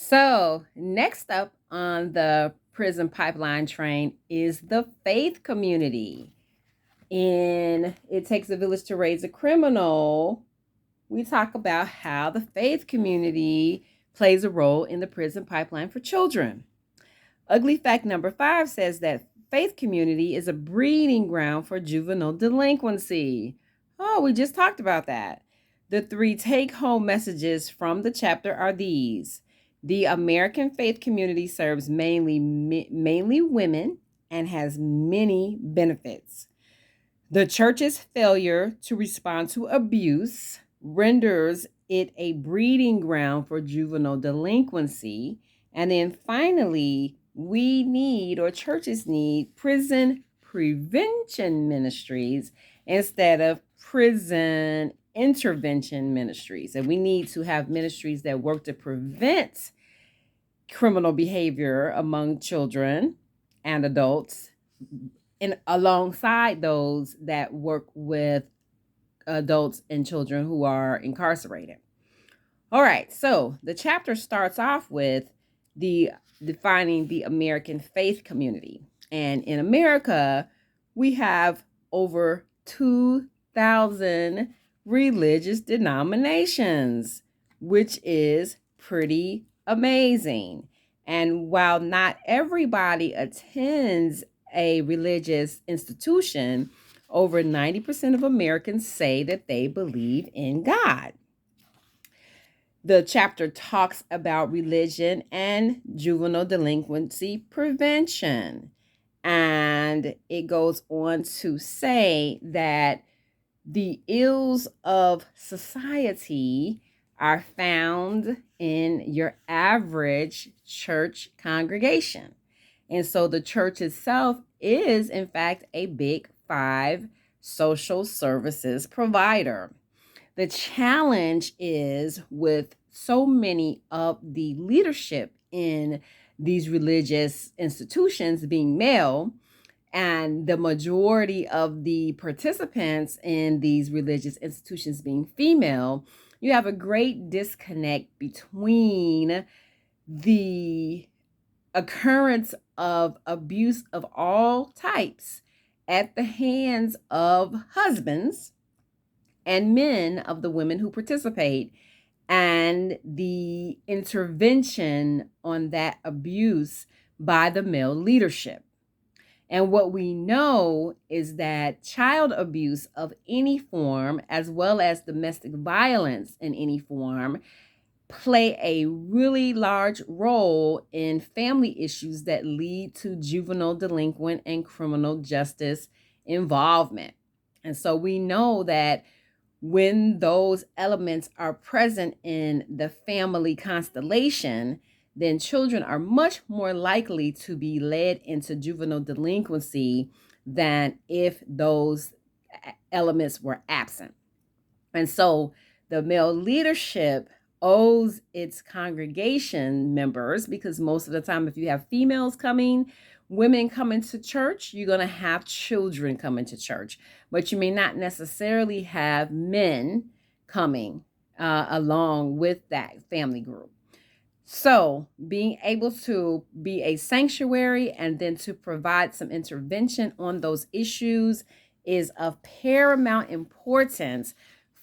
So, next up on the prison pipeline train is the faith community. In It Takes a Village to Raise a Criminal, we talk about how the faith community plays a role in the prison pipeline for children. Ugly fact number 5 says that faith community is a breeding ground for juvenile delinquency. Oh, we just talked about that. The 3 take-home messages from the chapter are these. The American faith community serves mainly women and has many benefits. The church's failure to respond to abuse renders it a breeding ground for juvenile delinquency. And then finally, we need, or churches need, prison prevention ministries instead of prison intervention ministries. And we need to have ministries that work to prevent criminal behavior among children and adults, and alongside those that work with adults and children who are incarcerated. All right, so the chapter starts off with defining the American faith community. And in America, we have over 2,000 religious denominations, which is pretty amazing. And while not everybody attends a religious institution, over 90% of Americans say that they believe in God. The chapter talks about religion and juvenile delinquency prevention. And it goes on to say that the ills of society are found in your average church congregation. And so the church itself is, in fact, a big 5 social services provider. The challenge is with so many of the leadership in these religious institutions being male, and the majority of the participants in these religious institutions being female, you have a great disconnect between the occurrence of abuse of all types at the hands of husbands and men of the women who participate, and the intervention on that abuse by the male leadership. And what we know is that child abuse of any form, as well as domestic violence in any form, play a really large role in family issues that lead to juvenile delinquent and criminal justice involvement. And so we know that when those elements are present in the family constellation, then children are much more likely to be led into juvenile delinquency than if those elements were absent. And so the male leadership owes its congregation members, because most of the time, if you have females coming, women coming to church, you're going to have children coming to church, but you may not necessarily have men coming along with that family group. So being able to be a sanctuary and then to provide some intervention on those issues is of paramount importance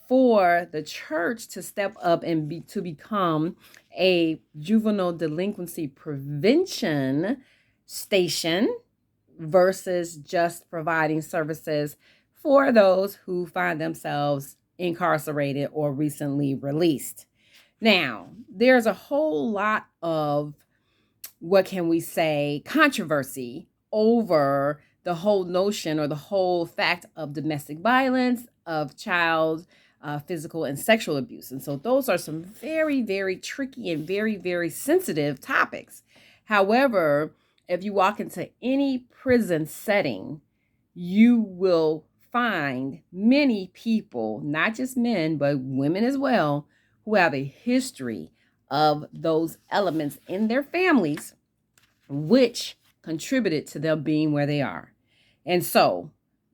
for the church to step up and to become a juvenile delinquency prevention station versus just providing services for those who find themselves incarcerated or recently released. Now, there's a whole lot of, what can we say, controversy over the whole notion or the whole fact of domestic violence, of child physical and sexual abuse. And so those are some very, very tricky and very, very sensitive topics. However, if you walk into any prison setting, you will find many people, not just men, but women as well, who have a history of those elements in their families, which contributed to them being where they are. And so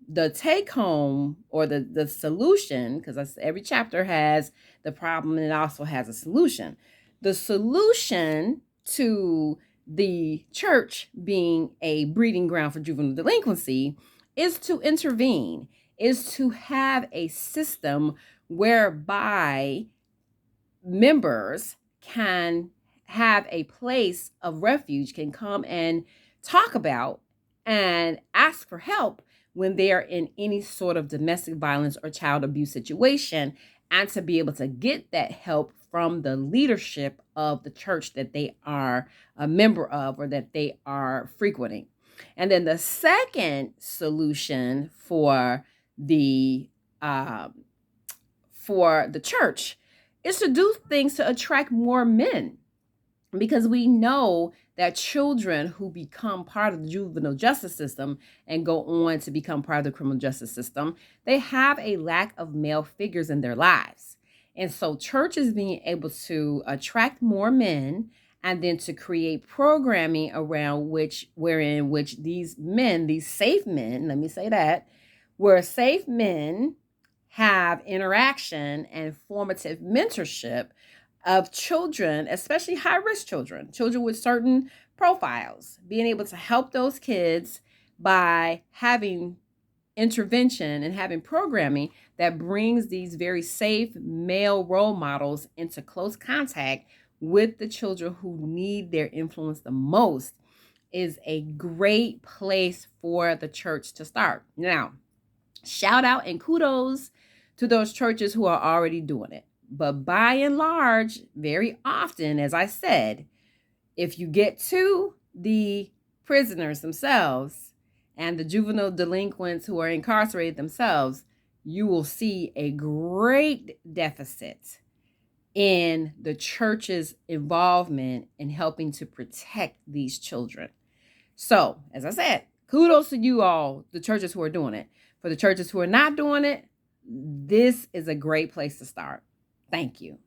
the take home, or the solution, because every chapter has the problem and it also has a solution. The solution to the church being a breeding ground for juvenile delinquency is to intervene, is to have a system whereby members can have a place of refuge, can come and talk about and ask for help when they are in any sort of domestic violence or child abuse situation, and to be able to get that help from the leadership of the church that they are a member of or that they are frequenting. And then the second solution for the church is to do things to attract more men, because we know that children who become part of the juvenile justice system and go on to become part of the criminal justice system, they have a lack of male figures in their lives. And so churches being able to attract more men and then to create programming around which these men, these safe men, let me say that, where safe men have interaction and formative mentorship of children, especially high-risk children with certain profiles, being able to help those kids by having intervention and having programming that brings these very safe male role models into close contact with the children who need their influence the most is a great place for the church to start. Now, shout out and kudos to those churches who are already doing it. But by and large, very often, as I said, if you get to the prisoners themselves and the juvenile delinquents who are incarcerated themselves, you will see a great deficit in the church's involvement in helping to protect these children. So, as I said, kudos to you all, the churches who are doing it. For the churches who are not doing it, this is a great place to start. Thank you.